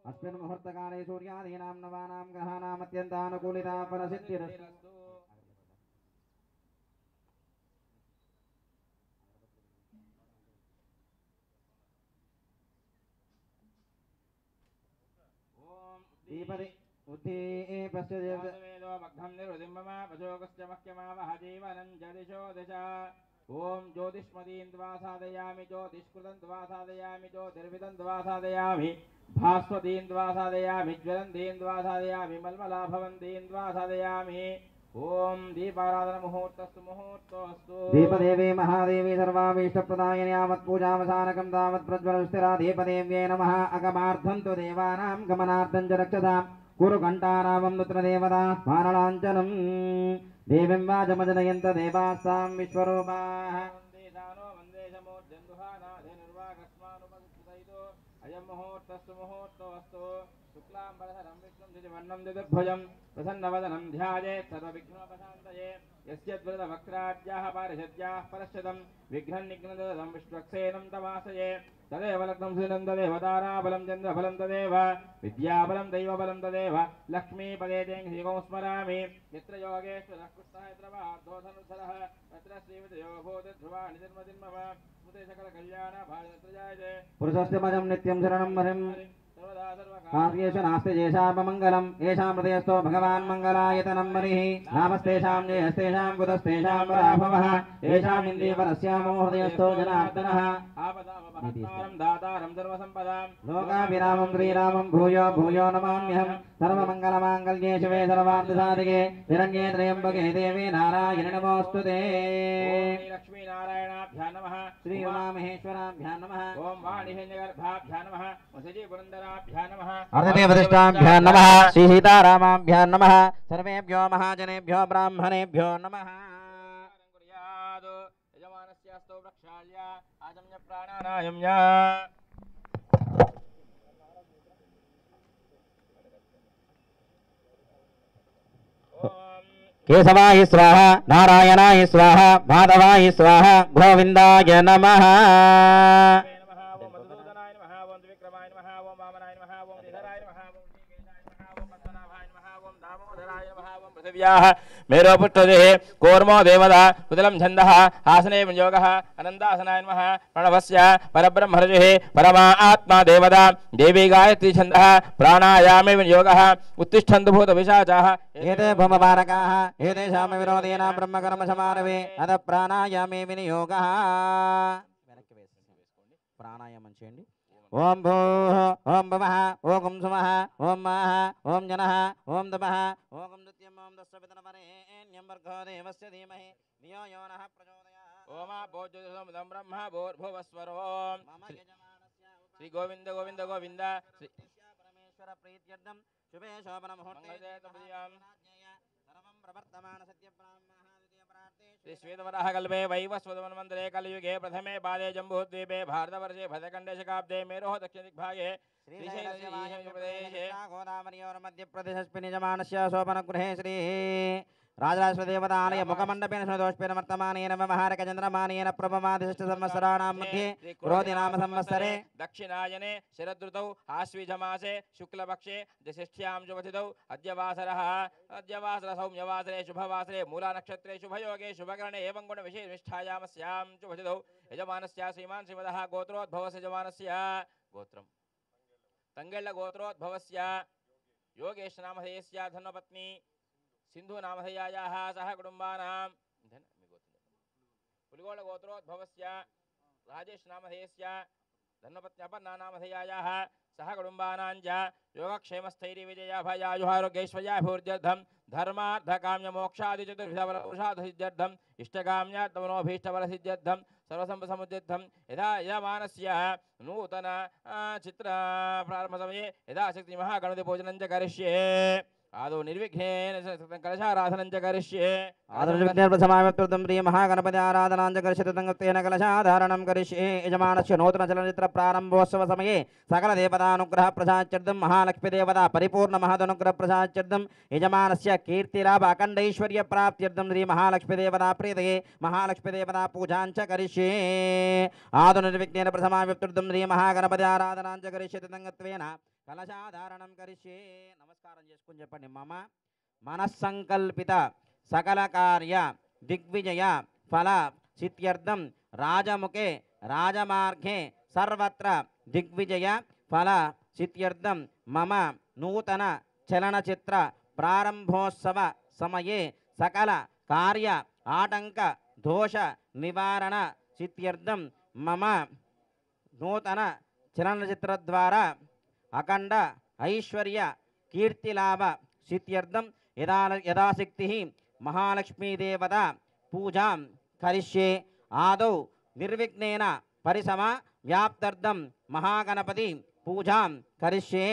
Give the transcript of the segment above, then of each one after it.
अस्मिन् मुहूर्तकाले सूर्यादीनां नवानां ग्रहाणाम् अत्यन्तानुकूलिता फलसिद्धिरस्तु। दीपदे उद्धीपस्य देववेदो मग्धं निरुदिम्बमा पशोकस्य मह्यमावह जीवनं जदिशो दश। ओम ज्योतिष्मदीं द्वा साधयामि ज्योतिष्कृतं द्वा साधयामि ज्योतिर्विदं द्वा साधयामि भास्वतीं द्वा साधयामि ज्वलन्तीं द्वा साधयामि मल्मलाभवन्तीं द्वा साधयामि। ओम दीपाराधन मुहूर्तस्तु मुहूर्तोऽस्तु। दीपदेवी महादेवी सर्वाभीष्टप्रदायिनी यावत्पूजावसानकं तावत् प्रज्वलस्थिरा दीपदेव्यै नमः। अगमार्थं तु देवानां गमनार्थं च रक्षतां कुरु घण्टारावं तत्र देवता स्मारणाञ्चलं देवीं वाजमजनयन्त देवास्तां विश्वरूपाः। अयं मुहूर्तस्तु मुहूर्तोऽस्तु। शुक्लाम्बरधरं विष्णुं द्विजवर्णं चतुर्भुजं प्रसन्नवदनं ध्यायेत् सर्वविघ्नोपशान्तये। यस्यद्वृतवक्त्राद्याः पारिषद्याः परश्चतं विघ्नं निघ्नदं विश्वक्सेनं तमाश्रये। तदेव लग्नं सुनं तदेव ताराबलं चन्द्रबलं तदेव विद्याबलं दैवबलं तदेव लक्ष्मीपदे तेङ्घ्रिगौ स्मरामि। यत्र योगेश्वरः कृष्णः यत्र पार्थो धनुर्धरः तत्र श्रीविजयो भूतिर्ध्रुवाणि जन्मजन्मः स्मृते सकलकल्याणभाजत्र जायते। पुरुषस्य पदं नित्यं शरणं हरिं कार्येषु नास्ति येषापमङ्गलम् येषां हृदयस्थो भगवान् मङ्गलायतनं हरिः। नामस्तेषां जयस्तेषां कुतस्तेषां पराभवः येषाम् इन्दीवरस्यामो हृदयस्थो जनार्दनः। आपदामपहर्तारं दातारं सर्वसम्पदां लोकाभिरामं श्रीरामं भूयो भूयो नमाम्यहम्। सर्वमङ्गलमाङ्गल्ये शिवे सर्वार्थसाधिके शरण्ये त्र्यम्बके देवी नारायणि नमोऽस्तुते। लक्ष्मीनारायणाभ्यां नमः। श्रीउमामहेश्वराभ्यां नमः। ओं वाणिहिरण्यगर्भाभ्यां नमः। वसुजीपुरन्दराभ्यां नमः। अर्धदेवदृष्टाभ्यां नमः। श्रीसीतारामाभ्यां नमः। सर्वेभ्यो महाजनेभ्यो ब्राह्मणेभ्यो नमः। यजमानस्यास्तौ प्रक्षाल्य आजम्य प्राणानायम्य। केशवाय स्वाहा नारायणाय स्वाहा माधवाय स्वाहा गोविंदाय नमः। मेरो पुत्रदेः कूर्मो देवता कुदलं छन्दः आसने विनियोगः अनन्तासनाय नमः। प्रणवस्य परब्रह्मर्षिः परमा आत्मा देवता देवी गायत्री छन्दः प्राणायामे विनियोगः। उत्तिष्ठन्तु भूतपिशाचाः एते भूमपारकाः एतेषां विरोधीनां ब्रह्मकर्मसमारभे अथ प्राणायामे विनियोगः। प्राणायामं చేయండి। ओम भूः ओम भवः ओम सुमः ओम महः ओम जनः ओम तपः ओम द्वितीयम् ओम दशवितनवरेण्यं भर्गो देवस्य धीमहि धियो यो नः प्रचोदयात्। ओम भोज्योतिषं ब्रह्म भूर्भुवस्वरो मम यजमानस्य श्री गोविंद गोविंद गोविंद श्री परमेश्वर प्रीत्यर्थं शुभे शोभन मुहूर्ते सर्वं प्रवर्तमान सत्य ब्राह्मणः द्वितीय प्रार्थे श्री श्वेतवराह कल्पे वैवस्वतमन्वन्तरे कलियुगे प्रथमे पादे जम्बूद्वीपे भारतवर्षे भरतखण्डे शकाब्दे मेरोः दक्षिणदिग्भागे श्रीशैलप्रदेशे गोदावरीयोर्मध्यप्रदेशस्मिन् यजमानस्य शोभनगृहे श्री राजराजदेवतालय मुखमण्डपेन सुदोष्पेन वर्तमानेन व्यवहारकचन्द्रमानेन प्रभमादिष्टसंवत्सराणां मध्ये क्रोधिनाम संवत्सरे दक्षिणायने शरदृतौ आश्विजमासे शुक्लपक्षे षष्ठ्यां शुभतिथौ अद्यवासरः सौम्यवासरे शुभवासरे मूलानक्षत्रे शुभयोगे शुभकरणे एवं गुणविशेषनिष्ठायामस्यां शुभतिथौ यजमानस्य श्रीमान् श्रीमदः गोत्रोद्भवस्य यजमानस्य गोत्रम् तंगेल्ल गोत्रोद्भवस्य योगेश नामधेयस्य धर्मपत्नी सिंधु नामधेयायाः सह कुटुम्बानां पुलिगोळ गोत्रोद्भवस्य राजेश नामधेयस्य धर्मपत्नी अपर्णा नामधेयायाः सह कुटुम्बानां च योगक्षेमस्थैर्यविजयाभयायुहारोग्यैश्वर्याभिवृद्ध्यर्थं धर्मार्थकाम्यमोक्षादिचतुर्विधफलपुरुषार्थसिद्ध्यर्थम् इष्टकाम्यात्मनोभीष्टफलसिद्ध्यर्थं सर्वसम्पत्समुद्यर्थं यदा यजमानस्य नूतन चित्र प्रारम्भ समये यदा शक्ति महागणपति पूजनं च करिष्ये। आदौ निर्विघ्नेन कलशाराधनं च करिष्ये आदर्शविज्ञानप्रसमाव्यक्तं प्रिय महागणपति आराधनाञ्च करिष्यति तङ्गत्वेन कलशाधारणं करिष्ये यजमानस्य नूतनचलनचित्रप्रारम्भोत्सवसमये सकलदेवतानुग्रहप्रसादार्थं महालक्ष्मीदेवता परिपूर्णमहदनुग्रहप्रसादार्थं यजमानस्य कीर्तिलाभ अखण्डैश्वर्यप्राप्त्यर्थं श्रीमहालक्ष्मीदेवता प्रीतये महालक्ष्मीदेवता पूजाञ्च करिष्ये आदुनिर्विघ्नेन प्रसमाव्यक्तं श्रीमहागणपति आराधनाञ्च करिष्यति तङ्गत्वेन कलशाधारणं करिष्ये नमस्कारं చేసుకుని చెప్పండి మమ మనస్సంకల్పిత సకల కార్య దిగ్విజయ ఫల సిద్ధ్యర్థం రాజముఖే రాజమార్గే సర్వత్ర దిగ్విజయ ఫల సిద్ధ్యర్థం మమ నూతన చలనచిత్ర ప్రారంభోత్సవ సమయే సకల కార్య ఆటంక దోష నివారణ సిద్ధ్యర్థం మమ నూతన చలనచిత్ర ద్వారా అఖండ ఐశ్వర్య కీర్తిలాభ సిద్ధ్యర్థం యథాశక్తి महालक्ष्मीदेवता पूजां करिष्ये आदौ निर्विघ्नेन परिसमा व्याप्त्यर्थं महागणपति पूजां करिष्ये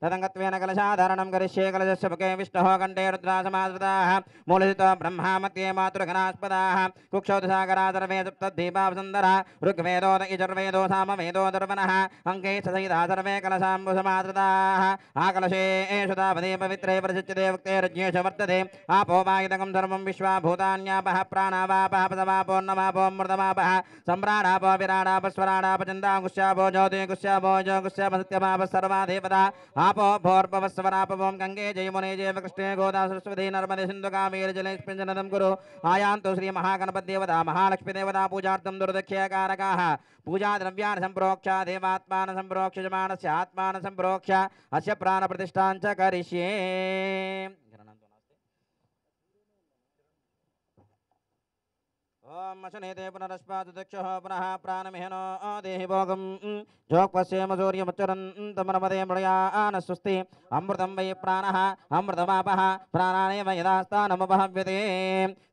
तदङ्गत्वेन कलशाधारणं करिष्ये कलशस्य मुखे विष्णोः कण्ठे रुद्रासमाश्रिताः मूलजितो ब्रह्मा मध्ये मातृगणास्पदाः कुक्षौ दशाकरा सर्वे सप्तद्वीपावसुन्दरः ऋग्वेदो यजुर्वेदो सामवेदो दर्पणः अङ्के सहिता सर्वे कलशाम्बुसमाश्रिताः आकलशे एषुतापदे पवित्रे प्रसिच्यते वक्तेरज्ञेषु वर्तते आपो वायुदकं सर्वं विश्वाभूतान्यापः प्राणावापः पदवापोर्णवापोऽमृतमापः सम्प्राणापो विराडापः स्वराडापः चन्दाङ्गुष्यापो ज्योतिङ्गुष्यापो जोगुष्यापः सत्यमापः सर्वा देवता आपो भोर्भवस्वरापवों गंगे जयमुने जैव कृष्णे गोदा सरस्वती नर्मदे सिंधु कावेरी जलेस्मिन् कुरु आयान्तु श्री महागणपति देवता महालक्ष्मी देवता पूजार्थं दुर्दक्षयकारकाः पूजा द्रव्यान् संप्रोक्ष्य देवात्मानं संप्रोक्ष्य यजमानस्य आत्मानं संप्रोक्ष्य अस्य प्राणप्रतिष्ठां च करिष्ये ओम शनेते पुनरस्मात् दक्षः पुनः प्राणमिहनो देहि भोगं जोक्वस्येम सूर्यमुच्चरन्तमनमदे मृळयान स्वस्ति अमृतं वै प्राणः अमृतमापः प्राणानेव यदास्तानमुपहव्यते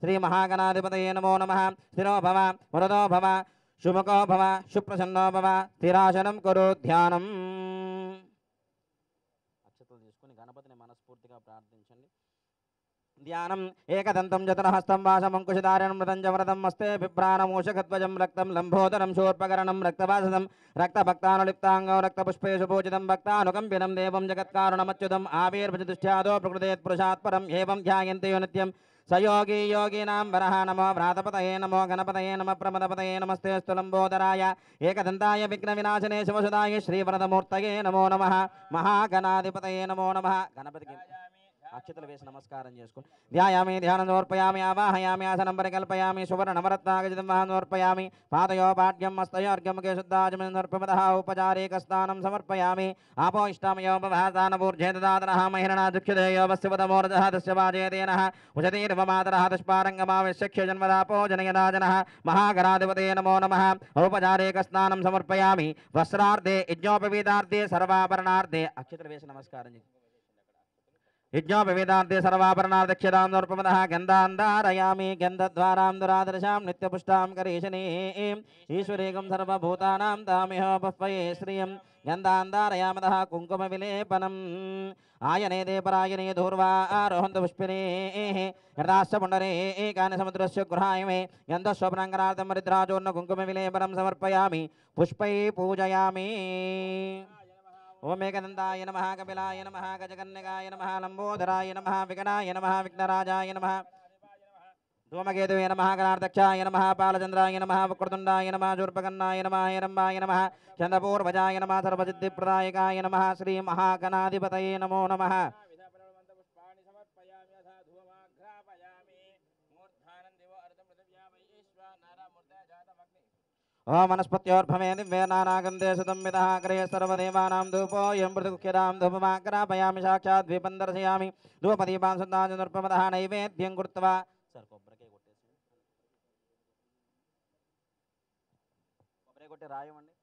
श्रीमहागणाधिपतये नमो नमः स्थिरो भव वरदो भव शुभको भव शुप्रसन्नो भव स्थिरासनं कुरु ध्यानम् అక్షతలు తీసుకొని గణపతిని మనస్ఫూర్తిగా ప్రార్థించండి ध्यानम एकदंतं चतुर्हस्तं वासमंकुशधारणं मृतं च व्रतं मस्ते बिभ्राणमूषकध्वजं रक्तं लम्बोदरं शूर्पकर्णं रक्तवासदं रक्तभक्तानुलिप्ताङ्गं रक्तपुष्पेषु पूजितं भक्तानुकम्पिनं देवं जगत्कारणमच्युतम् आविर्भजदुष्ट्यादो प्रकृतेत् पुरुषात् परम् एवं ध्यायन्ते यो नित्यं स योगी योगीनां वरः नमो भ्रातपतये नमो गणपतये नमः प्रमदपतये नमस्ते स्तुलम्बोदराय एकदन्ताय विघ्नविनाशने शिवसुदाय श्रीवरदमूर्तये नमो नमः महागणाधिपतये नमो नमः गणपतिके అక్షతలు వేసి నమస్కారం చేసుకోండి ధ్యాయామి ధ్యానం సమర్పయామి ఆవాహయామి ఆసనం పరికల్పయామి సువర్ణనవరత్నాగజితం సమర్పయామి పాదయో పాడ్యం హస్తయోర్ఘ్యముఖే శుద్ధాచమనం సమర్పమదః ఉపచారేకస్నానం సమర్పయామి ఆపో ఇష్టామయో భవాసానపూర్జే దదాతనః మహిరణా దుఃఖ్యదేయో వస్యవదమోరజః తస్య వాజేతేనః ఉషతీర్వమాతరః దుష్పారంగమావిశ్యక్ష్య జన్మదాపో జనయదాజనః మహాగణాధిపతే నమో నమః ఉపచారేకస్నానం సమర్పయామి వస్త్రార్థే యజ్ఞోపవీతార్థే సర్వాభరణార్థే అక్షతలు వేసి నమస్కారం यज्ञोपवेदान्ते सर्वाभरणादक्षतां समर्पमदः गन्धान्धारयामि गन्धद्वारां दुरादर्शां नित्यपुष्टां करीशनीं ईश्वरेकं सर्वभूतानां तामिह पह्वये श्रियं गन्धान्धारयामदः कुङ्कुमविलेपनम् आयने देपरायणे धूर्वा आरोहन्त पुष्पिनेः यदाश्च पुण्डरे एकानि समुद्रस्य गृहाय मे गन्धस्वप्नाङ्गनार्थं मरिद्राचूर्ण कुङ्कुमविलेपनं समर्पयामि पुष्पैः पूजयामि ओम एकदन्ताय नमः कपिलाय नमः गजकन्यकाय नमः लंबोदराय नमः विकटाय नमः विघ्नराजाय नमः धूमकेतवे नमः गणाध्यक्षाय नमः बालचन्द्राय नमः वक्रतुण्डाय नमः शूर्पकर्णाय नमः हिरम्बाय नमः चन्द्रपूर्वजाय नमः सर्वसिद्धिप्रदायकाय नमः श्रीमहागणाधिपतये नमो नमः ओम वनस्पत्योर्भवे दिव्यनानागन्धे सुतंविदः अग्रे सर्वदेवानां धूपोऽयं मृदुख्यदां धूपमाग्रापयामि साक्षात् द्वीपं दर्शयामि धूपदीपां सुन्दाचनुर्पमदः नैवेद्यं कृत्वा కొబ్బరి కొట్టి రాయమండి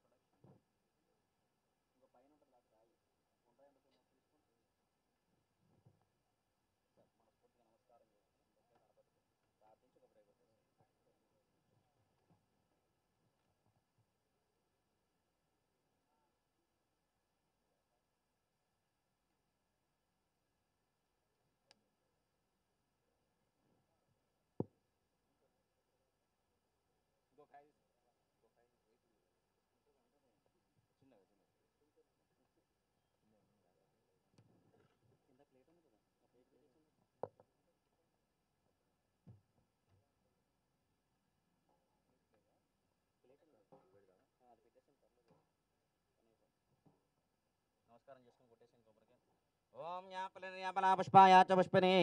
ఓం యాపలా పుష్పాయ చ పుష్పినే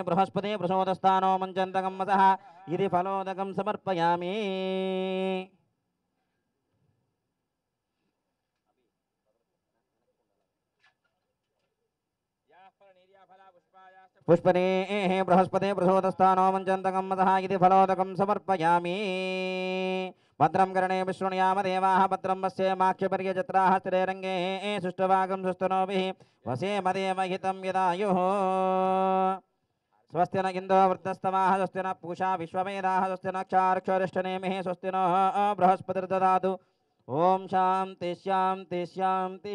బృహస్పతి ప్రసోదస్థానో మంచంతకం వసః ఇది ఫలోదకం సమర్పయామి. పుష్పనే బృహస్పతి ప్రసోదస్థానో మంచంతకం వసః ఇది ఫలోదకం సమర్పయామి. భద్రం కర్ణే విశృణుయామ దేవాః భద్రం పశ్యేమాక్షపర్యజత్రాః స్థిరే రంగే సుష్ఠువాగం సుస్థునోభిః వసేమదేవహితం యదాయుః. స్వస్తి న ఇందో వృద్ధస్తమాః స్వస్తి న పూషా విశ్వవేదాః స్వస్తి న క్షారక్షరిష్టనేమిః స్వస్తి నో బృహస్పతిర్దదాతు. ఓం శాంతి శాంతి శాంతి.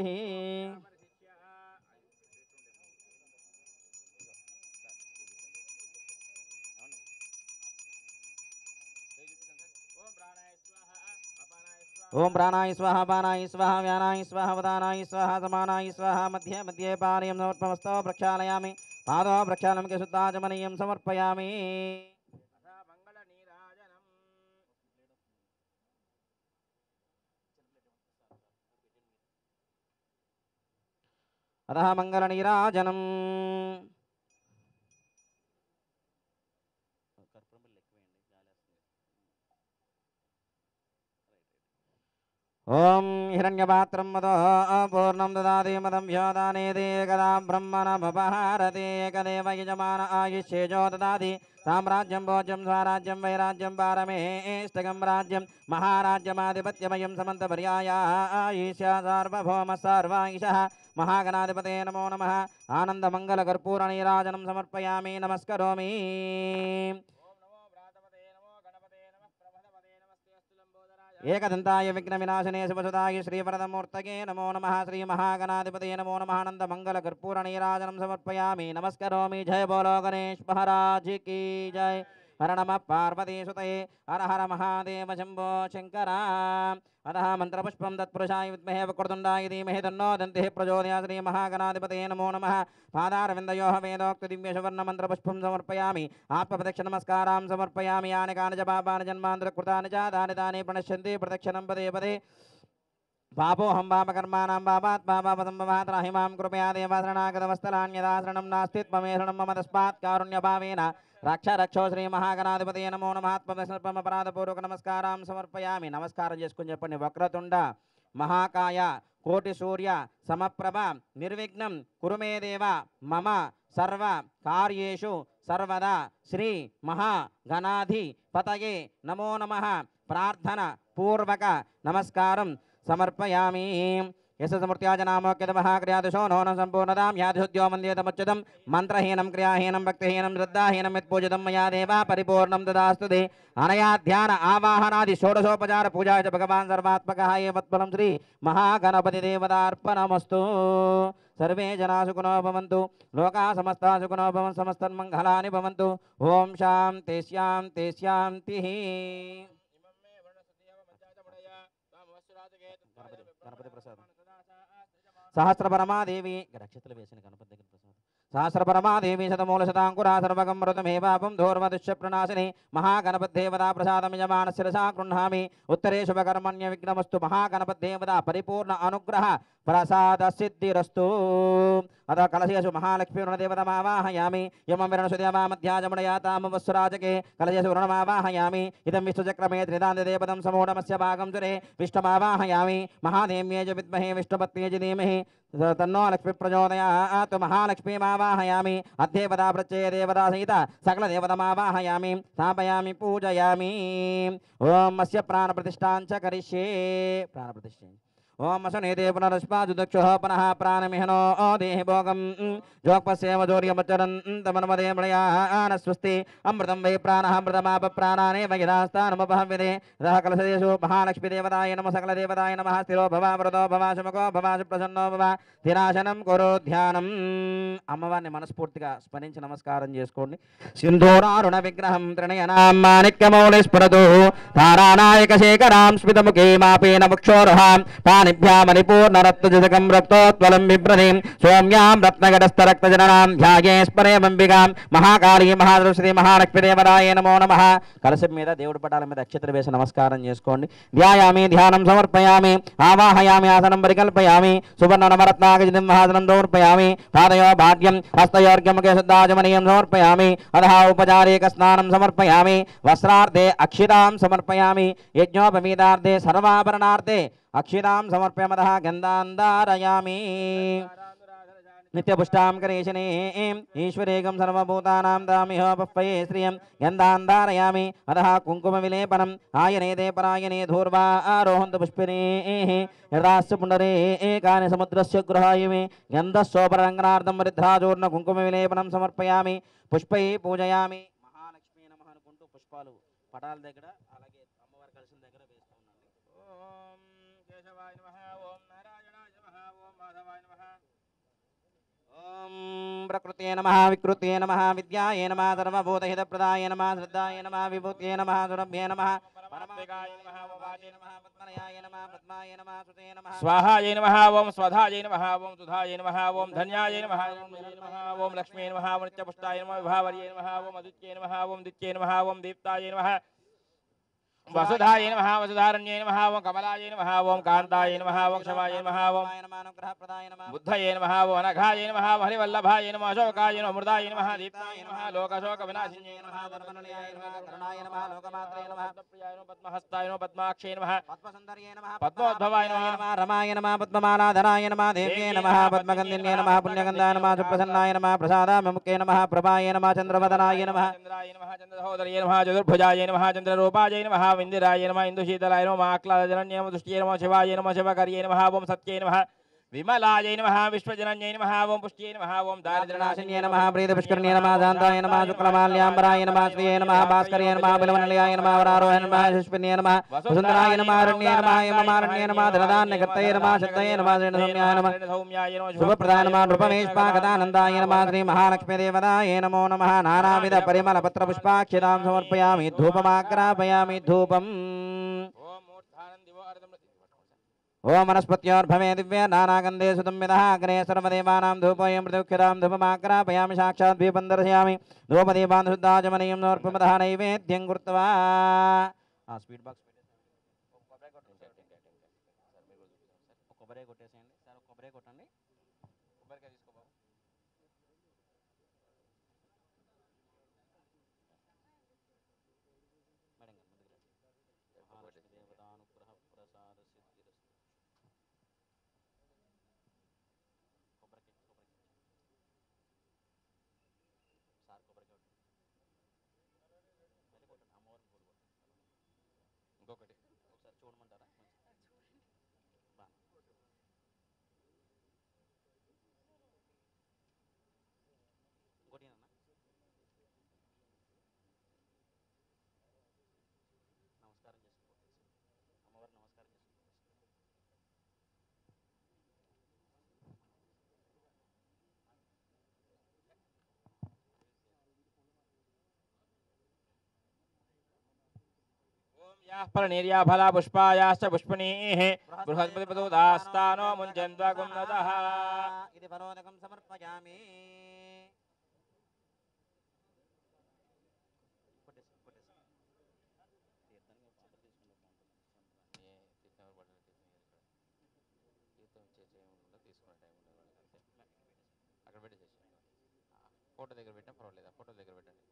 ఓం ప్రాణాయ స్వాహ పానాయ స్వాహ వ్యానాయ స్వాహ వదానాయ స్వాహ సమానాయ స్వాహ మధ్యే మధ్యే పానీయం సమర్పమస్తో ప్రక్షాళయామి. పాదో ప్రక్షాళనకి శుద్ధాచమనీయం సమర్పయామి. అతః మంగళ నీరాజనం. ఓం హిరణ్యపాత్రం మదో పూర్ణం దదాతి మదం వ్యోదానేదే కదా బ్రహ్మణమపహారతే ఏకదేవ యజమాన ఆయుష్యేజో దదాతి. సామ్రాజ్యం భోజ్యం స్వరాజ్యం వైరాజ్యం పారమేష్టకం రాజ్యం మహారాజ్యమాధిపత్యమయం సమంతపర్యాయ ఈశా సార్వభౌమ సర్వాంగిషః. మహాగణాధిపతే నమో నమః. ఆనందమంగళకర్పూరనీరాజనం సమర్పయామి. నమస్కరోమి. ఏకదంతాయ విఘ్న వినాశనే శుభసుదాయ శ్రీవరదమూర్తగే నమో నమః. శ్రీ మహాగణాధిపతే నమో నమః. ఆనందమంగళకర్పూరనీరాజనం సమర్పయామి. నమస్కరోమి. జయ బోలో గణేష్ మహారాజ్ की जय. हर नमः पार्वतीसुतये हर हर महादेव शंभो शंकर. अतः मंत्रपुष्पं तत्पुरुषाय विद्महे वक्रतुण्डाय धीमहि तन्नो दन्तिः प्रचोदयात्. श्री महागणाधिपतये नमो नमः. पादारविन्दयोः वेदोक्तदिव्यसुवर्णमन्त्रपुष्पं समर्पयामि. आत्मप्रदक्षिणनमस्कारां समर्पयामि. यानि कानि च पापानि जन्मान्तरकृतानि च तानि तानि प्रणश्यन्ति प्रदक्षिणं पदे पदे. पापोऽहं पापकर्माणां पापात् पापसम्भवात् त्राहि मां कृपया देवशरणागतवत्सलान्यदाशरणं नास्ति त्वमे शरणं मम तस्मात् कारुण्यभावेन रक्ष रक्षो. श्री महागणाधिपतये नमो नमः. आत्मदर्शनपराधपूर्वक नमस्कारां समर्पयामि. नमस्कारं చేసుకొని చెప్పండి. వక్రతుండ మహాకాయ కోటి సూర్య సమప్రభ నిర్విఘ్నం కురు మే దేవ మమ సర్వ కార్యేషు సర్వదా. శ్రీ మహాగణాధిపతయే నమో నమః. ప్రార్థన పూర్వక నమస్కారం సమర్పయామి. యశసమూర్త్యా జనామోక్యతమః క్రియాదిశో నోన సంపూర్ణతాం యాదిశుద్ధ్యో మందేతముచ్యుతం. మంత్రహీనం క్రియాహీనం భక్తిహీనం శ్రద్ధాహీనం యత్పూజితం మయా దేవ పరిపూర్ణం దదాస్తు తే. అనయా ధ్యాన ఆవాహనాది షోడశోపచార పూజాయ చ భగవాన్ సర్వాత్మకః ఏవత్ఫలం శ్రీ మహాగణపతి దేవతార్పణమస్తు. సర్వే జనా సుఖినో భవంతు. లోకాః సమస్తాః సుఖినో భవంతు. సమస్తన్మంగళాని భవంతు. ఓం శాంతి శాంతి శాంతి. గణపతి ప్రసాదం. సహస్రపరమాదేవి రక్షితులు వేసిన గణపతి దగ్గర ప్రసాదం. సహస్రపరమాదేవి శతమూల శతాంకురా సర్వగమృతమేవాపం ధూర్వదుష్య ప్రణాశిని మహాగణపతిదేవతా ప్రసాదమియమాన శిరసా గృహ్ణామి. ఉత్తరే శుభకర్మణ్య విఘ్నమస్తు. మహాగణపతిదేవతా పరిపూర్ణ అనుగ్రహ ప్రసాద సిద్ధిరస్తు. अतः कलशेषु महालक्ष्मीवरुणदेवतमावाहयामि. यमं विरणुसुदेवामध्याजमुनयातामवस्सुराजके कलशेषु वरुणमावाहयामि. इदं विष्णुचक्रमे त्रिदान्तदेवतं समूढमस्य भागं सुरे विष्णुमावाहयामि. महादेव्यै च विद्महे विष्णुपत्न्यै च धीमहि तन्नो लक्ष्मी प्रचोदयात्. महालक्ष्मीमावाहयामि. अध्येवता प्रत्यये देवता सहित सकलदेवतमावाहयामि. स्थापयामि पूजयामि. ओम अस्य प्राणप्रतिष्ठां च करिष्ये. प्राणप्रतिष्ठे ओम असनेते पुनरस्माजुदक्षुः पुनः प्राणमिहनो देहि भोगं जोक्पस्येव जोर्यमचरन् तमन्मदे मलयान स्वस्ति. अमृतं वै प्राणः अमृतमाप प्राणानेव यदास्तानमुपहव्यते. ततः कलशदेषु महालक्ष्मीदेवताय नमः. सकलदेवताय नमः. स्थिरो भव वरदो भव शुमको भव सुप्रसन्नो भव. ధిరాశనం కురు ధ్యానం. అమ్మవారిని మనస్ఫూర్తిగా స్మరించి నమస్కారం చేసుకోండి. సింధూరారుణ విగ్రహం త్రినయనాం మాణిక్యమౌళి స్ఫురతు తారానాయక శేఖరాం స్మితముఖే మాపేన ముక్షోరహాం పాని పాణిభ్యామణిపూర్ణరత్నజకం రక్తోత్వలం బిభ్రదీం సౌమ్యాం రత్నగడస్థరక్తజననాం ధ్యాయే స్మరేమంబికాం మహాకాళీ మహాదృశ్రీ మహాలక్ష్మీదేవరాయ నమో నమః. కలశం మీద దేవుడి పటాల మీద అక్షతలు వేసి నమస్కారం చేసుకోండి. ధ్యాయామి ధ్యానం సమర్పయామి ఆవాహయామి ఆసనం పరికల్పయామి సువర్ణ నవరత్నాగజం మహాసనం సమర్పయామి పాదయో భాగ్యం హస్తయోర్ఘ్యముఖే శుద్ధాచమనీయం సమర్పయామి అధః ఉపచారేక స్నానం సమర్పయామి వస్త్రార్థే అక్షితాం సమర్పయామి యజ్ఞోపవీతార్థే సర్వాభరణార్థే అక్షితాం సమర్పయమదః గంధాంధారయామి నిత్యపుష్టాం కరేశనే ఈశ్వరేకం సర్వభూతానాం దామిహ పప్పయే శ్రియం గంధాంధారయామి అధః కుంకుమ విలేపనం ఆయనేదే పరాయణే ధూర్వా ఆరోహంతు పుష్పినే యదాస్య పుండరే ఏకాని సముద్రస్య గృహాయమే గంధస్సోపరంగనార్థం వరిద్రాచూర్ణ కుంకుమ విలేపనం సమర్పయామి పుష్పై పూజయామి. మహాలక్ష్మీ నమః అనుకుంటూ పుష్పాలు పటాల దగ్గర అలాగే అమ్మవారి కలశం దగ్గర వేస్తూ ఉండండి. ఓం కేశవాయ నమః ఓం నారాయణాయ నమః ఓం మాధవాయ నమః ఓం ప్రకృతే నమః వికృతే నమః విద్యాయ నమః సర్వభూతహితప్రదాయ నమః శ్రద్ధాయ నమః విభూత్యే నమః సురభ్యే నమః పరమాత్మికాయ నమః వాచే నమః పద్మనయాయ నమః పద్మాయ నమః సుతే నమః స్వాహాయ నమః ఓం స్వధాయ నమః ఓం సుధాయ నమః ఓం ధన్యాయ నమః ఓం నిలయ నమః ఓం లక్ష్మీ నమః ఓం నిత్యపుష్టాయ నమః విభావర్యే నమః ఓం అదుత్యే నమః ఓం దిత్యే నమః ఓం దీప్తాయ నమః వసుధాయ నమః వసుధారణ్యే నమః ఓం కమలాయ నమః ఓం కాంతాయ నమః ఓం క్షమాయ నమః ఓం అనుగ్రహప్రదాయ నమః బుద్ధయే నమః ఓం అనఘాయ నమః హరివల్లభాయ నమః అశోకాయ నమః అమృతాయ నమః దీప్తాయ నమః లోకశోక వినాశిన్యే నమః ధర్మనిలయాయ నమః కరుణాయ నమః లోకమాత్రే నమః ప్రియాయ నమః పద్మహస్తాయ నమః పద్మాక్షే నమః పద్మసుందర్యే నమః పద్మోద్భవాయ నమః రమాయ నమః పద్మమాలాధరాయ నమః దేవ్యే నమః పద్మగంధిన్యే నమః పుణ్యగంధాయ నమః సుప్రసన్నాయ నమః ప్రసాదాముఖే నమః ప్రభాయ నమః చంద్రవదనాయ నమః చంద్రాయ నమః చంద్రసహోదర్యే నమః చతుర్భుజాయ నమః చంద్రరూపాయ నమః విందిరాయ నమః ఇందుశీతలాయ నమః ఆక్లాదజనన్యే నమః దృష్ట్యే నమః శివాయ నమః శివకర్యే నమః ఓం సత్యే నమః విమలాయ నమః విశ్వజనన్యే నమః ఓం పుష్ట్యే నమః ఓం దారిద్ర్యనాశిన్యే నమః ప్రీతపుష్కరిణ్యే నమః శాంతాయ నమః శుక్లమాల్యాంబరాయ నమః శ్రీయే నమః భాస్కర్యే నమః బిలవనిలయాయ నమః వరారోహణ నమః శుష్పిన్యే నమః వసుంధరాయ నమః అరణ్యే నమః యమమారణ్యే నమః ధనధాన్యకర్తయే నమః శక్తయే నమః శ్రీనసౌమ్యాయ నమః సౌమ్యాయ నమః శుభప్రదాయ నమః నృపమేష్పాగదానందాయ నమః శ్రీ మహాలక్ష్మీదేవతాయ నమో నమః నానావిధ పరిమళ పత్ర పుష్పాక్షితాం సమర్పయామి ధూపమాగ్రాపయామి ధూపం. ఓం మూర్ధానం దివో అర్ధం ఓం వనస్పత్యోర్భవే దివ్య నానాగంధే సుతంవిదః అగ్రే సర్వదేవానాం ధూపోయం మృదుక్షరాం ధూపమాగ్రాపయామి సాక్షాత్ దీపం దర్శయామి ధూపదీపాన్ శుద్ధాచమనీయం సమర్పమదః నైవేద్యం కృత్వా. స్పీడ్ బాక్స్ కొబ్బరి కొట్టేసేయండి సార్, కొబ్బరి కొట్టండి. కొబ్బరికాయ తీసుకో బాబు. ఇంకొకటి ఒకసారి చూడమంటారా? ఇంకోటి నమస్కారం చేసుకోవచ్చు, అమ్మవారు నమస్కారం చేసుకోవచ్చు. ఫలనీర్యా ఫలా పుష్పాయాశ్చ పుష్పణీః బృహస్పతిపదోదాస్తానో ముంచన్త్వగుంనదః. ఇది పరోదకం సమర్పయామి. అక్కడ పెట్టేసి ఫోటో దగ్గర పెట్టినా పర్వాలేదు, ఫోటో దగ్గర పెట్టండి.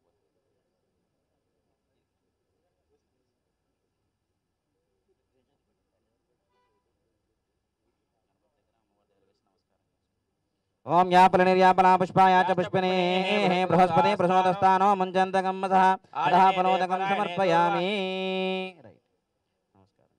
ఓం యాపలనిర్యాపలా పుష్పాయా చ పుష్పిణీః బృహస్పతి ప్రసోదస్థానో ముంచంతకం మసః అధః పరోదకం సమర్పయామి. రైట్, నమస్కారం.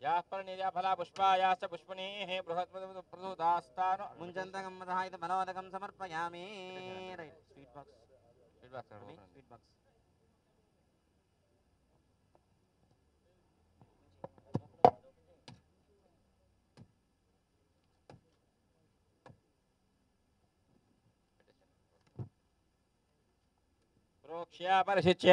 యాస్పర్ణీయ ఫల పుష్పాయాశ్చ పుష్పణీః బృహత్ప్రసూతాస్తాను ముంచంతకం మధాయిత బలోదకం సమర్పయామి. Right sweet box sweet box. ప్రోక్ష్య పరిశిచ్య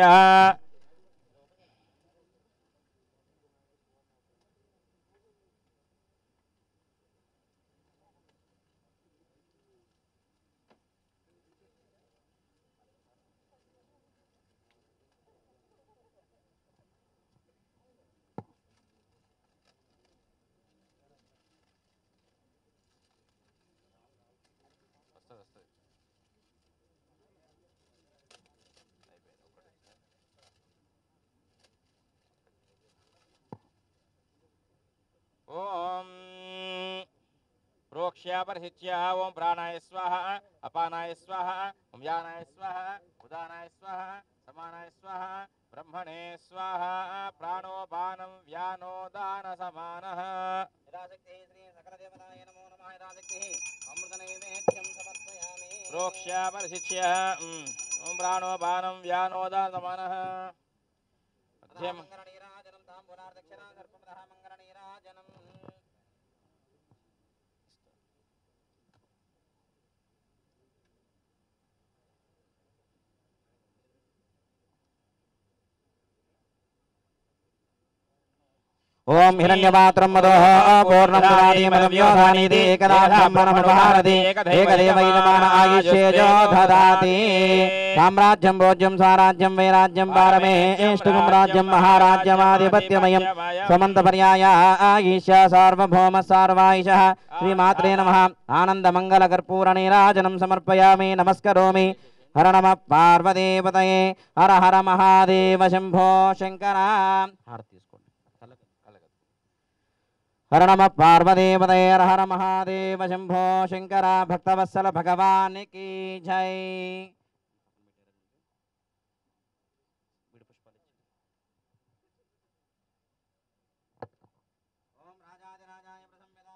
ఓం ప్రోక్ష్య పరిశిచ్య ఓం ప్రాణాయ స్వాహ అపానాయ స్వాహ ఓం యానాయ స్వాహ ఉదానాయ స్వాహ సమానాయ స్వాహ బ్రహ్మణే స్వాహ ప్రాణోపానం వ్యానోదాన సమానః. యథాశక్తిః శ్రీ సకలదేవతాయ నమో నమః. యథాశక్తిః అమృతనైవేద్యం సమర్పయామి. ప్రోక్ష్య పరిశిచ్య ఓం ప్రాణోపానం వ్యానోదాన సమానః. మధ్యం మంగళనీరాజనం తాంబూలార్దక్షిణా సర్పమదః మంగళనీరాజనం. ఓం హిరణ్యపాత్రం మదోః పూర్ణముదానీమదవ్యోధానీతి ఏకదా బ్రహ్మణముపహారతి ఏకదేవైనమాన ఆయుష్యేజో దదాతి. సామ్రాజ్యం భోజ్యం సారాజ్యం వైరాజ్యం పారమేష్టికం రాజ్యం మహారాజ్యమాధిపత్యమయం సమంత పర్యాయ ఈశ సార్వభౌమ సార్వాయిషః. శ్రీమాత్రే నమః. ఆనందమంగళ కర్పూర నీరాజనం సమర్పయామి. నమస్కరోమి. హర నమ పార్వతీపతయే. హర హర మహాదేవ శంభో శంకర. హారతి తీసుకోండి. హర నమ పార్వతీపతయే. హర హర మహాదేవ శంభో శంకర. భక్తవత్సల భగవానికి జై.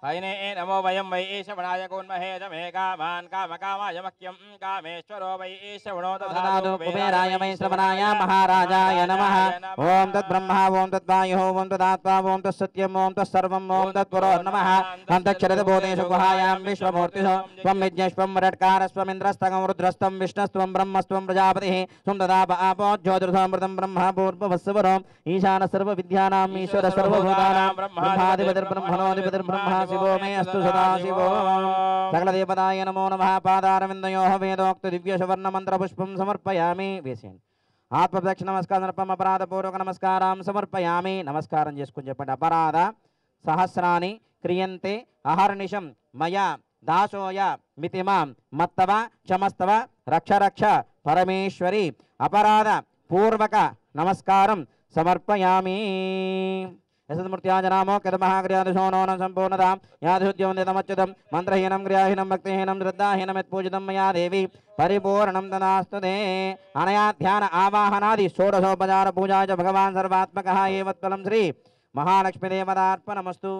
హైనే నమో వయం వై ఈశవణాయ కోన్మహే జమే కామాన్ కామకామాయ మహ్యం కామేశ్వరో వై ఈశవణో దదాతు కుబేరాయ వై శ్రవణాయ మహారాజాయ నమః. ఓం తద్బ్రహ్మ ఓం తద్వాయుః ఓం తదాత్మా ఓం తత్సత్యం ఓం తత్సర్వం ఓం తత్పురో నమః. అంతఃక్షరతి భూతేషు గుహాయాం విశ్వమూర్తిషు త్వం విజ్ఞస్త్వం వరట్కారస్త్వమింద్రస్తగం రుద్రస్త్వం విష్ణుస్త్వం బ్రహ్మస్త్వం ప్రజాపతిః త్వం తదాప ఆపో జ్యోతిర్సమృతం బ్రహ్మ పూర్వవస్సువరం ఈశాన సర్వ విద్యానాం ఈశ్వర సర్వభూతానాం బ్రహ్మాధిపతిర్బ్రహ్మణోధిపతిర్బ్రహ్మ శివో మే అస్తు సదాశివో. సకల దేవతాయ నమో నమః. పాదారవిందయోః వేదోక్త దివ్య సువర్ణ మంత్ర పుష్పం సమర్పయామి. వేసేయండి. ఆత్మప్రదక్షిణ నమస్కారం అపరాధపూర్వక నమస్కారం సమర్పయామి. నమస్కారం చేసుకుని చెప్పండి. అపరాధ సహస్రాని క్రియంతే అహర్నిశం మయా దాసోయ మితిమాం మత్తవ క్షమస్తవ రక్ష రక్ష పరమేశ్వరి. అపరాధ పూర్వక నమస్కారం సమర్పయామి. యశమూర్త్యాజనామో కదమహాగ్ర్యాదిశోనోనం సంపూర్ణతాం యాధిద్యోన్యతమచ్యుతం మంత్రహీనం క్రియాహీనం భక్తిహీనం శ్రద్ధాహీనం యత్పూజితం మయా దేవి పరిపూర్ణం తదాస్తుతే. అనయా ధ్యాన ఆవాహనాది షోడశోపచార పూజా చ భగవాన్ సర్వాత్మకః ఏవత్ఫలం శ్రీ మహాలక్ష్మీదేవతార్పణమస్తు.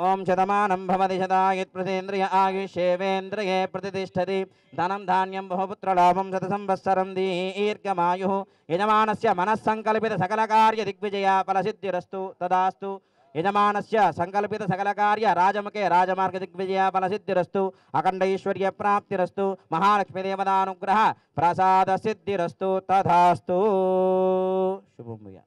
ఓం శతమానం భవతి శతాయుః ప్రతేంద్రియ ఆయుష్యేవేంద్రియే ప్రతిష్టతి. ధనం ధాన్యం బహుపుత్రలాభం శత సంవత్సరం దీర్ఘమాయుః. యజమానస్య మనస్సంకల్పిత సకల కార్య దిగ్విజయ ఫలసిద్ధిరస్తు తదాస్తు. యజమానస్య సంకల్పిత సకల కార్య రాజముఖే రాజమార్గ దిగ్విజయ ఫలసిద్ధిరస్తు. అఖండ ఐశ్వర్య ప్రాప్తిరస్తు. మహాలక్ష్మీదేవతానుగ్రహ ప్రసాద సిద్ధిరస్తు తథాస్తు. శుభం భూయాత్.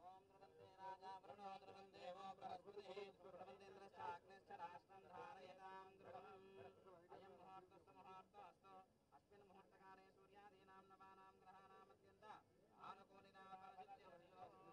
ఓం ద్రవంతే రాజా వరుణో ద్రవందేవో బృహస్పతిః ద్రవంతేంద్రశ్చాగ్నిశ్చ రాష్ట్రం ధారయతాం ద్రువం అయం ముహూర్తస్సు ముహూర్తోऽस्तु అస్మిన్ ముహూర్తకాలే సూర్యాదీనాం నవానాం గ్రహాణాం అత్యంత ఆనుకూలితా ఫలసిద్ధ్యర్థో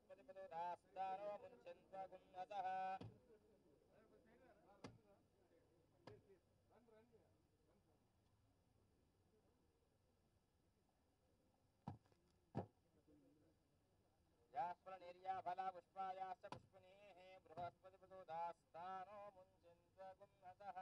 बृहस्पतिपदो दास्तानो मुञ्चन्त्वगुन्नतः यास्फलनिर्या फला पुष्पायाश्च पुष्पिणीः बृहस्पतिपदो दास्तानो मुञ्चन्त्वगुन्नतः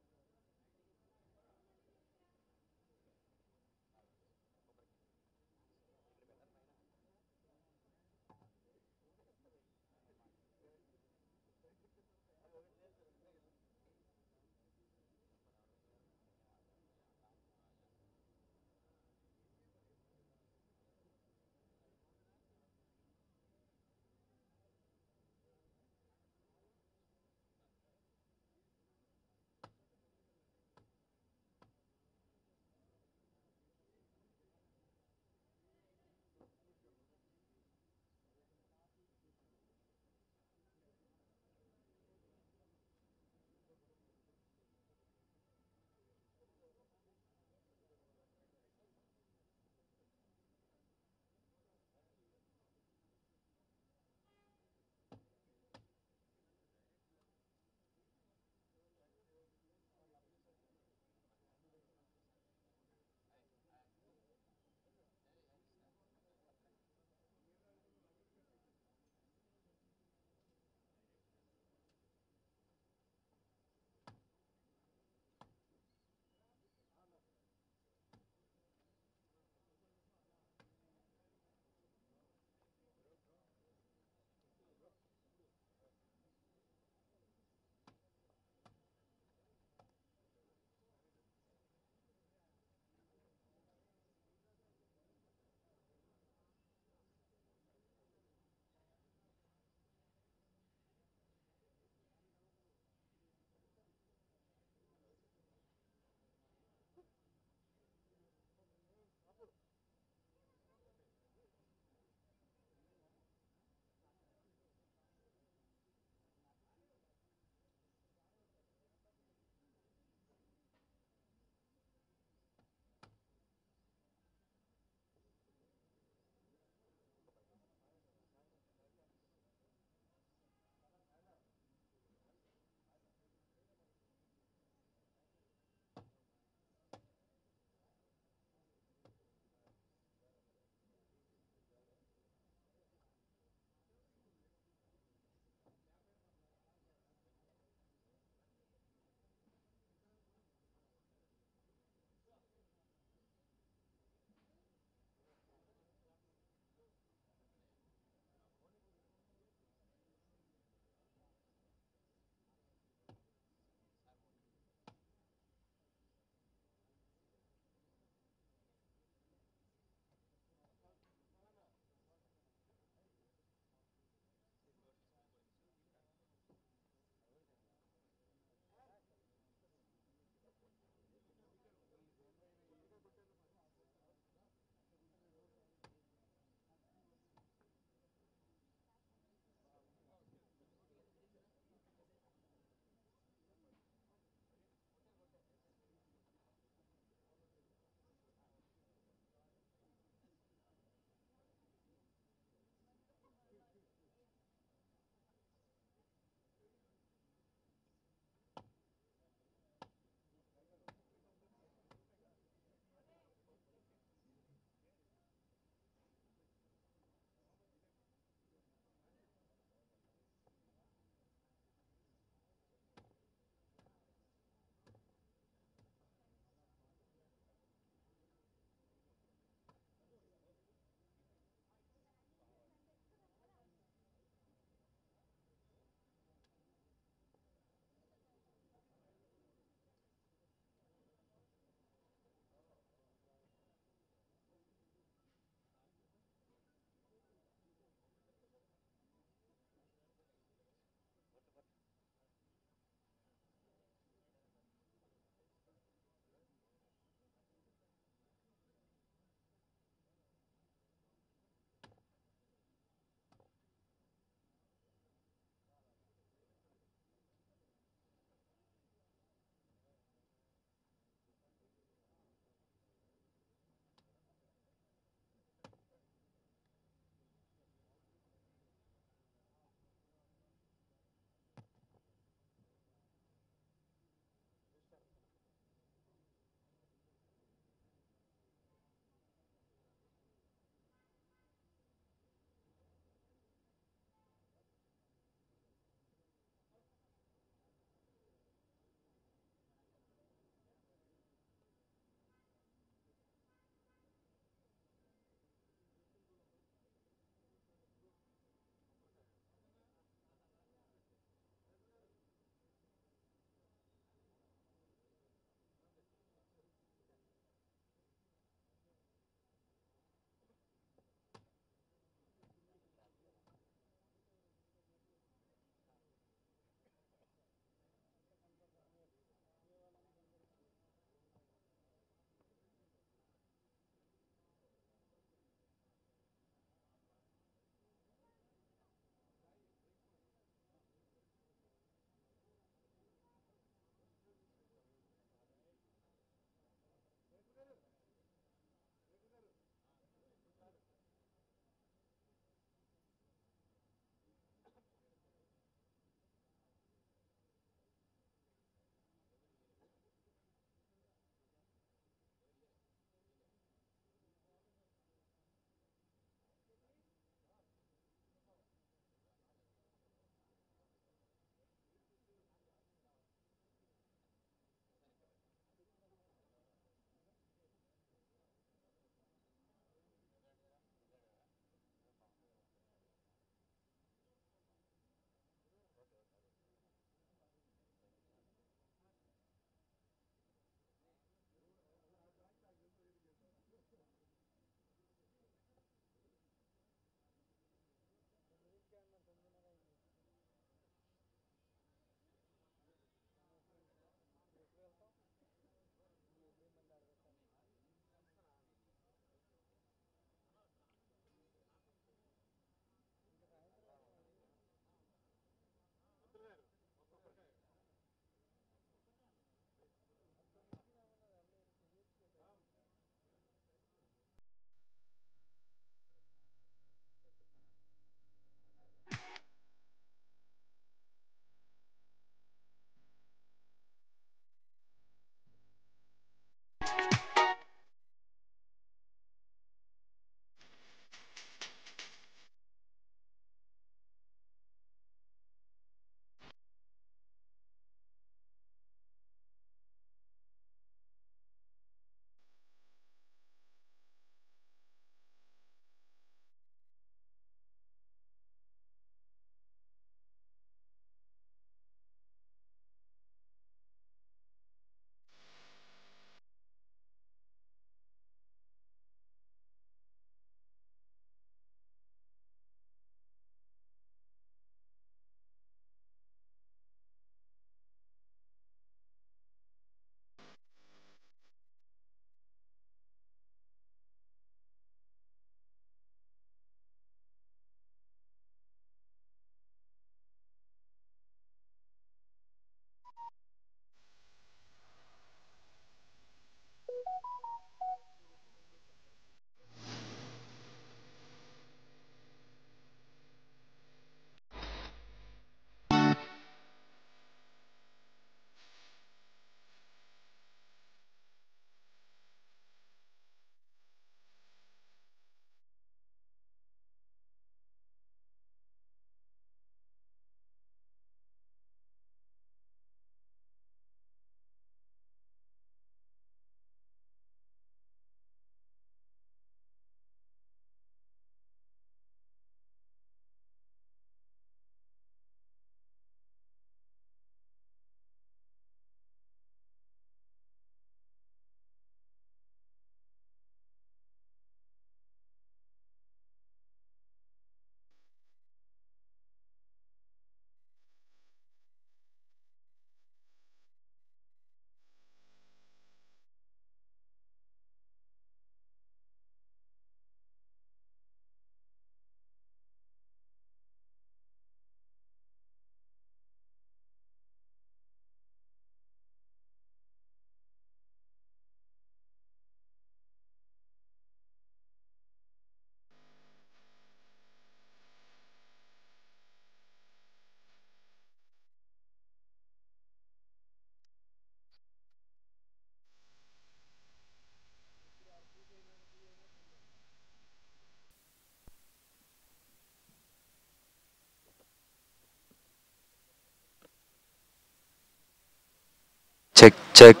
check check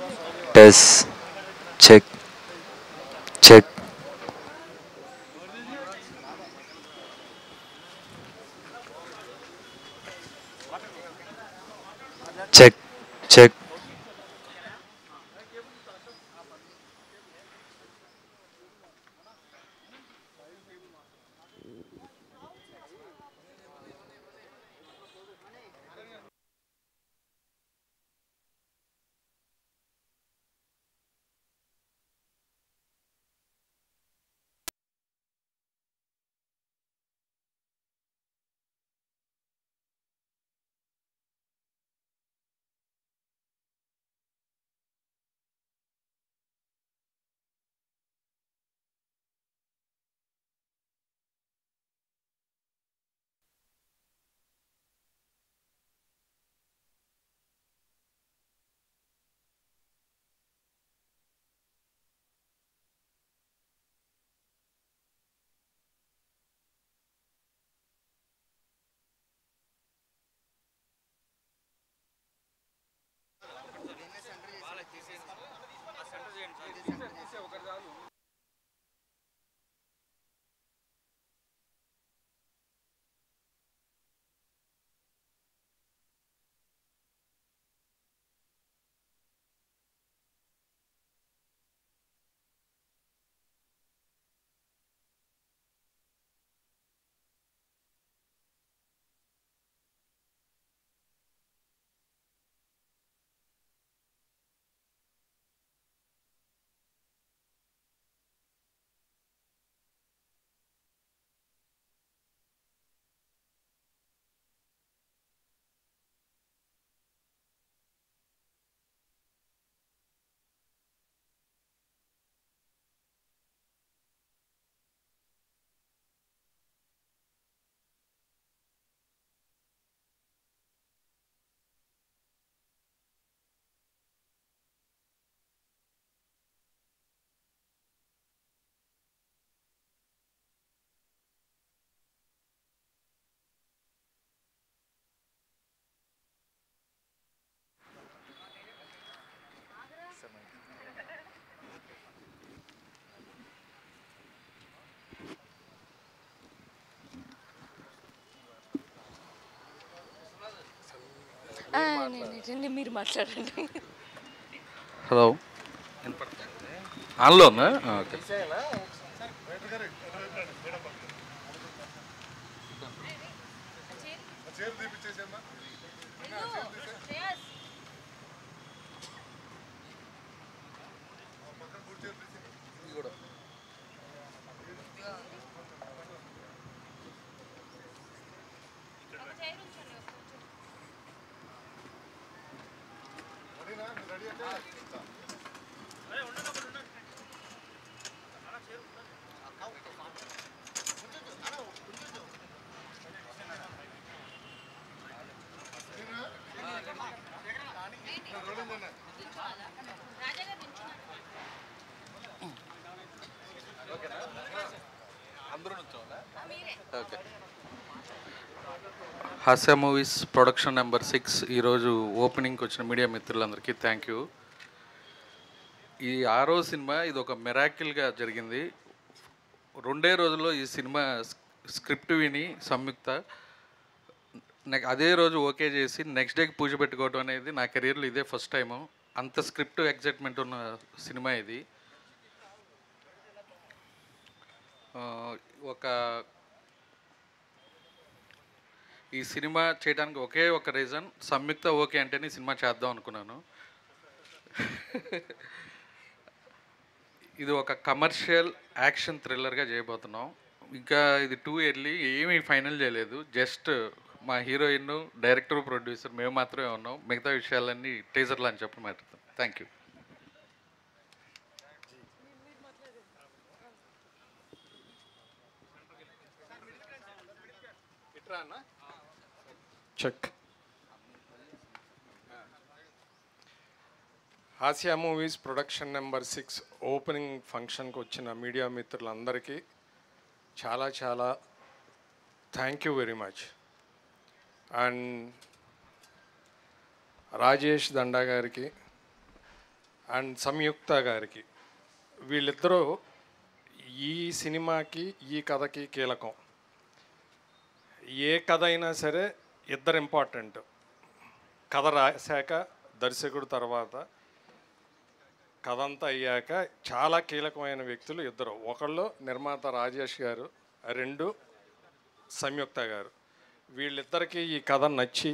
test check check check check మీరు మాట్లాడండి. హలో ఆన్లో ఉందా okay okay Hasya movies production number 6 ఈరోజు ఓపెనింగ్కి వచ్చిన మీడియా మిత్రులందరికీ థ్యాంక్ యూ. ఈ 6వ సినిమా ఇది ఒక మిరాకిల్గా జరిగింది. 2 రోజుల్లో ఈ సినిమా స్క్రిప్ట్ విని సంయుక్త అదే రోజు ఓకే చేసి నెక్స్ట్ డేకి పూజ పెట్టుకోవడం అనేది నా కెరీర్లో ఇదే ఫస్ట్ టైము. అంత స్క్రిప్ట్ ఎగ్జైట్మెంట్ ఉన్న సినిమా ఇది. ఈ సినిమా చేయడానికి ఒకే ఒక రీజన్, సంయుక్త ఓకే అంటేనే సినిమా చేద్దాం అనుకున్నాను. ఇది ఒక కమర్షియల్ యాక్షన్ థ్రిల్లర్గా చేయబోతున్నాం. ఇంకా ఇది 2 ఇయర్లీ ఏమీ ఫైనల్ చేయలేదు. జస్ట్ మా హీరోయిన్, డైరెక్టర్, ప్రొడ్యూసర్ మేము మాత్రమే ఉన్నాం. మిగతా విషయాలన్నీ టీజర్లు అని చెప్పి మాట్లాడతాం. Thank you. Check. Hasya movies production number 6 opening ఫంక్షన్కి వచ్చిన మీడియా మిత్రులందరికీ చాలా చాలా thank you very much. And Rajesh Danda గారికి, అండ్ సంయుక్త గారికి. వీళ్ళిద్దరూ ఈ సినిమాకి ఈ కథకి కీలకం. ఏ కథ అయినా సరే ఇద్దరు ఇంపార్టెంట్. కథ రాశాక దర్శకుడు తర్వాత కథ అంతా అయ్యాక చాలా కీలకమైన వ్యక్తులు ఇద్దరు. ఒకళ్ళు నిర్మాత రాజేష్ గారు, రెండు సంయుక్త గారు. వీళ్ళిద్దరికీ ఈ కథ నచ్చి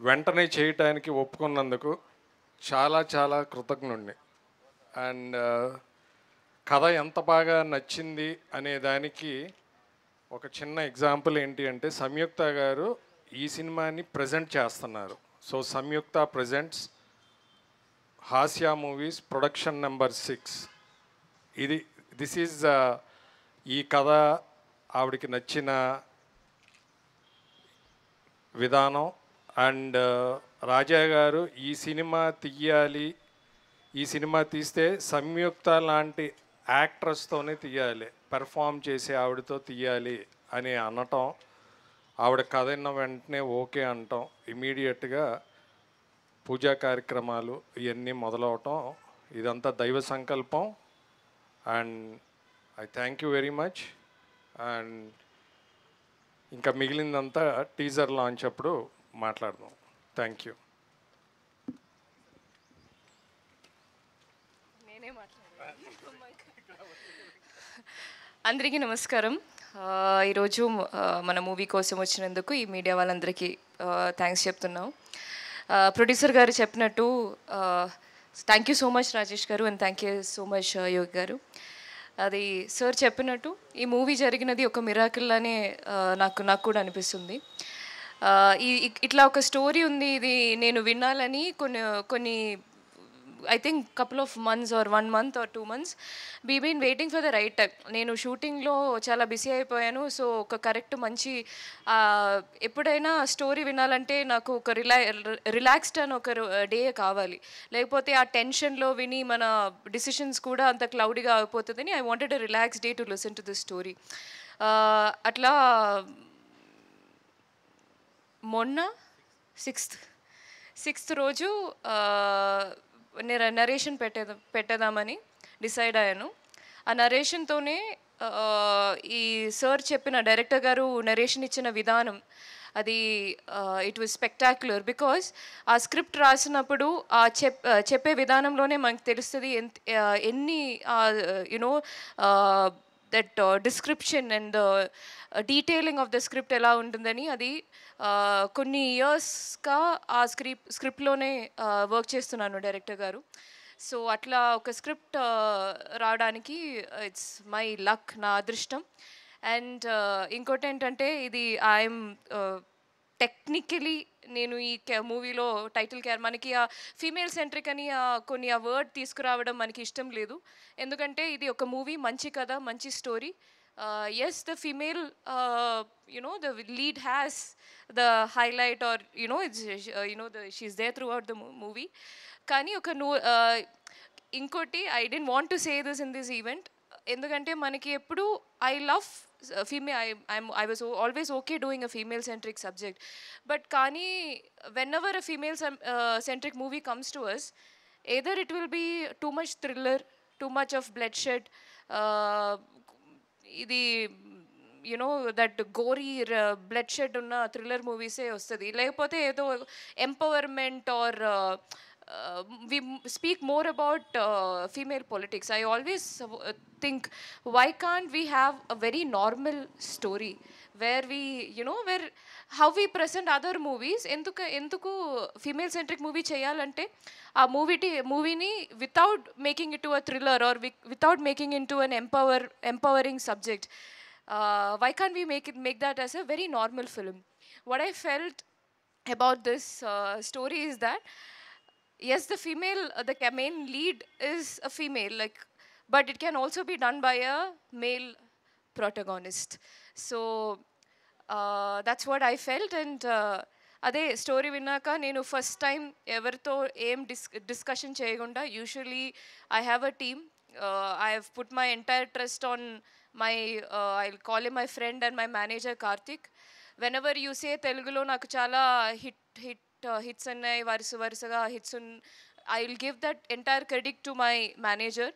వెంటనే చేయటానికి ఒప్పుకున్నందుకు చాలా చాలా కృతజ్ఞుడిని. అండ్ కథ ఎంత బాగా నచ్చింది అనే దానికి ఒక చిన్న ఎగ్జాంపుల్ ఏంటి అంటే, సంయుక్త గారు ఈ సినిమాని ప్రజెంట్ చేస్తున్నారు. సో సంయుక్త ప్రజెంట్స్ హాస్య movies production number 6. This is ఈ కథ ఆవిడకి నచ్చిన విధానం. అండ్ రాజా గారు ఈ సినిమా తీయాలి, ఈ సినిమా తీస్తే సంయుక్త లాంటి యాక్ట్రెస్తోనే తీయాలి, పెర్ఫామ్ చేసి ఆవిడతో తీయాలి అని అనటం, ఆవిడ కథ విన్న వెంటనే ఓకే అంటాం, ఇమీడియట్గా పూజా కార్యక్రమాలు ఇవన్నీ మొదలవటం, ఇదంతా దైవ సంకల్పం. And I thank you very much. And ఇంకా మిగిలిందంతా టీజర్ లాంచ్ అప్పుడు మాట్లాడదాం. Thank you. నేనే మాట్లాడాను. అందరికీ నమస్కారం. ఈరోజు మన మూవీ కోసం వచ్చినందుకు ఈ మీడియా వాళ్ళందరికీ థ్యాంక్స్ చెప్తున్నాం. ప్రొడ్యూసర్ గారు చెప్పినట్టు thank you so much Rajesh గారు, and thank you so much Yogi గారు. అది సార్ చెప్పినట్టు ఈ మూవీ జరిగినది ఒక మిరాకిల్ అనే నాకు కూడా అనిపిస్తుంది. ఇట్లా ఒక స్టోరీ ఉంది, ఇది నేను వినాలని కొన్ని I think couple of months or 1 month or 2 months we've been waiting for the right time. నేను షూటింగ్లో చాలా బిజీ అయిపోయాను. సో ఒక కరెక్ట్ మంచి ఎప్పుడైనా స్టోరీ వినాలంటే నాకు ఒక రిలాక్స్డ్ అని ఒక డే కావాలి, లేకపోతే ఆ టెన్షన్లో విని మన డిసిషన్స్ కూడా అంత క్లౌడీగా అయిపోతుందని I wanted a relax day to listen to this story. అట్లా మొన్న 6th రోజు నరేషన్ పెట్టేద్దామని డిసైడ్ అయ్యాను. ఆ నరేషన్తోనే ఈ సార్ చెప్పిన డైరెక్టర్ గారు నరేషన్ ఇచ్చిన విధానం అది ఇట్ వాజ్ స్పెక్టాక్యులర్. బికాజ్ ఆ స్క్రిప్ట్ రాసినప్పుడు ఆ చెప్పే విధానంలోనే మనకు తెలుస్తుంది ఎన్ని you know that description and detailing of the script ఎలా ఉంటుందని. అది కొన్ని ఇయర్స్గా ఆ స్క్రిప్ట్లోనే వర్క్ చేస్తున్నాను డైరెక్టర్ గారు. సో అట్లా ఒక స్క్రిప్ట్ రావడానికి ఇట్స్ మై లక్, నా అదృష్టం. అండ్ ఇంకోటి ఏంటంటే ఇది ఐఎమ్ టెక్నికలీ నేను ఈ మూవీలో టైటిల్ మనకి ఆ ఫీమేల్ సెంట్రిక్ అని కొన్ని ఆ వర్డ్ తీసుకురావడం మనకి ఇష్టం లేదు. ఎందుకంటే ఇది ఒక మూవీ, మంచి కథ, మంచి story. Yes, the female, the lead has the highlight, or she's there throughout the movie. Kani oka inkoti, I didn't want to say this in this event. Endukante manaki eppudu I love female. I was always okay doing a female centric subject, but kani whenever a female centric movie comes to us, either it will be too much thriller, too much of bloodshed, ఇది that gory bloodshed ఉన్న thriller మూవీసే వస్తుంది, లేకపోతే ఏదో empowerment or we speak more about female politics. I always think, why can't we have a very normal story where we where how we present other movies? ఎందుకు female centric movie చేయాలంటే ఆ మూవీని without making it to a thriller or without making into an empowering subject, why can't we make that as a very normal film? What I felt about this story is that yes, the female, the main lead is a female, but it can also be done by a male protagonist. So that's what I felt. And అదే story విన్నాక నేను first time ఎవరితో ఏం discussion చేయకుండా, usually I have a team, I have put my entire trust on my I call him my friend and my manager Karthik. Whenever you say తెలుగులో నాకు చాలా hits ఉన్నాయి, వరుసగా hits I'll give that entire credit to my manager.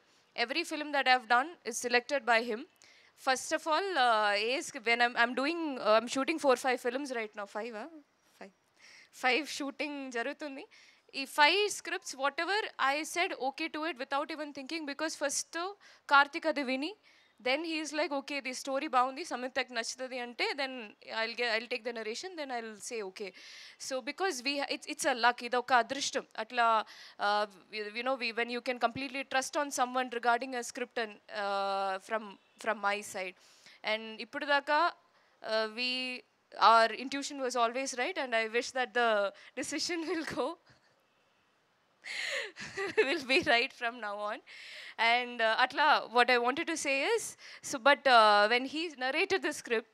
Every film that I've done is selected by him. First of all, when I'm shooting 4-5 films right now. Five, huh? Five shooting jarutundi. ఈ 5 scripts, whatever I said okay to it without even thinking, because first Karthik అది విని, then he is like, okay, the story బాగుంది, Samyuktaki నచ్చుతుంది అంటే, then I'll take the narration, then I'll say okay. So because it's a luck, ఇది ఒక అదృష్టం అట్లా, when you can completely trust on someone regarding a script and from my side. And ఇప్పుడు దాకా our intuition was always right, and I wish that the decision will be right from now on. And atla, what I wanted to say is, but when he narrated the script,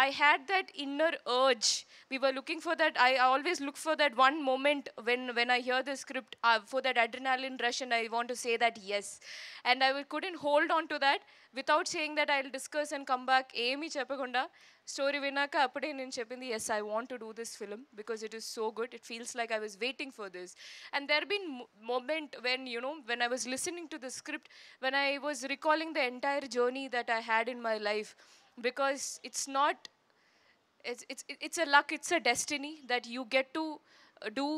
I had that inner urge. We were looking for that. I always look for that one moment when I hear the script, for that adrenaline rush, and I want to say that yes. And I couldn't hold on to that without saying that I'll discuss and come back. Emi cheppagunda story vinaka appude nenu cheppindi, yes, I want to do this film because it is so good. It feels like I was waiting for this. And there have been moment when I was listening to the script, when I was recalling the entire journey that I had in my life, because it's a luck, it's a destiny that you get to do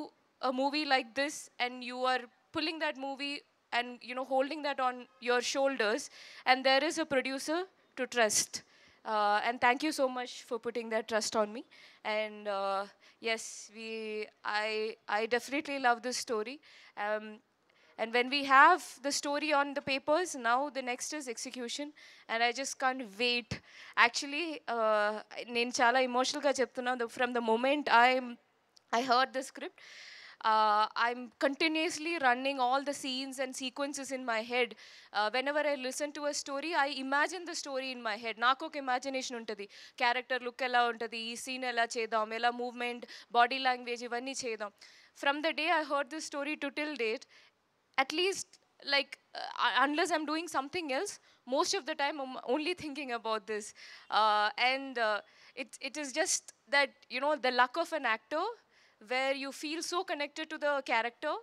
a movie like this, and you are pulling that movie and holding that on your shoulders, and there is a producer to trust. And thank you so much for putting that trust on me. And yes, I definitely love this story. And when we have the story on the papers, now the next is execution, and I just can't wait. Actually, నేను చాలా ఎమోషనల్గా చెప్తున్నాను. From the moment I heard the script, I'm continuously running all the scenes and sequences in my head. Whenever I listen to a story, I imagine the story in my head. నాకు ఒక imagination ఉంటుంది, character look ఎలా ఉంటుంది, ఈ scene ఎలా చేద్దాం, ఎలా movement, body language ఇవన్నీ చేద్దాం. From the day I heard this story to till date, at least, like, unless I'm doing something else, most of the time I'm only thinking about this. And it is just that, the luck of an actor, where you feel so connected to the character,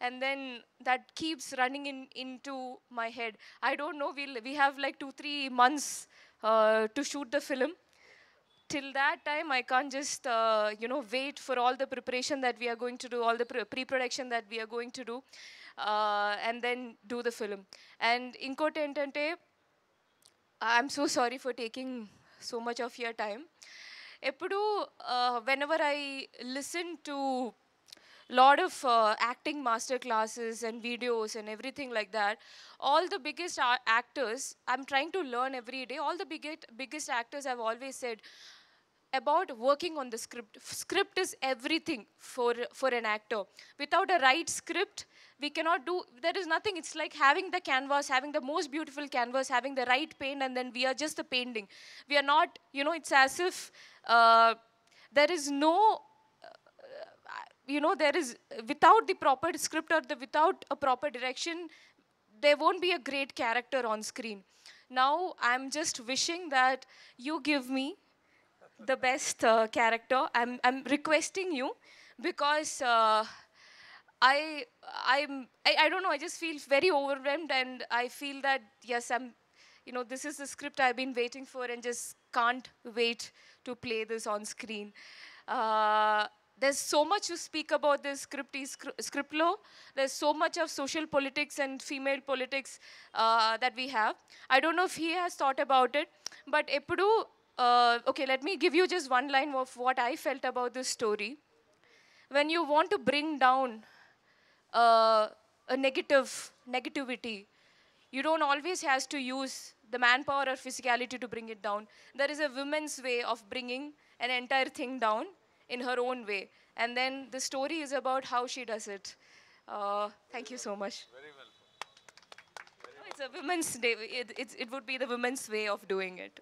and then that keeps running into my head. I don't know, we have like 2-3 months to shoot the film. Till that time, I can't just wait for all the preparation that we are going to do, all the pre-production that we are going to do, and then do the film. And inkoti entante, I'm so sorry for taking so much of your time. Eppudu whenever I listen to lot of acting master classes and videos and everything like that, all the biggest actors, I'm trying to learn every day, all the biggest actors have always said about working on the script. Script is everything for an actor. Without a right script, we cannot do, there is nothing. It's like having the canvas, having the most beautiful canvas, having the right paint, and then we are just the painting. We are not, it's as if there is no, there is, without the proper script or without a proper direction, there won't be a great character on screen. Now, I'm just wishing that you give me the best character. I'm requesting you, because I don't know, I just feel very overwhelmed, and I feel that yes, this is the script I've been waiting for, and just can't wait to play this on screen. There's so much to speak about this script law. There's so much of social politics and female politics that we have. I don't know if he has thought about it, but eppudu okay, let me give you just one line of what I felt about this story. When you want to bring down a negativity, you don't always have to use the manpower or physicality to bring it down. There is a woman's way of bringing an entire thing down in her own way, and then the story is about how she does it. Thank you so much. Very well. It's a women's day. It would be the women's way of doing it.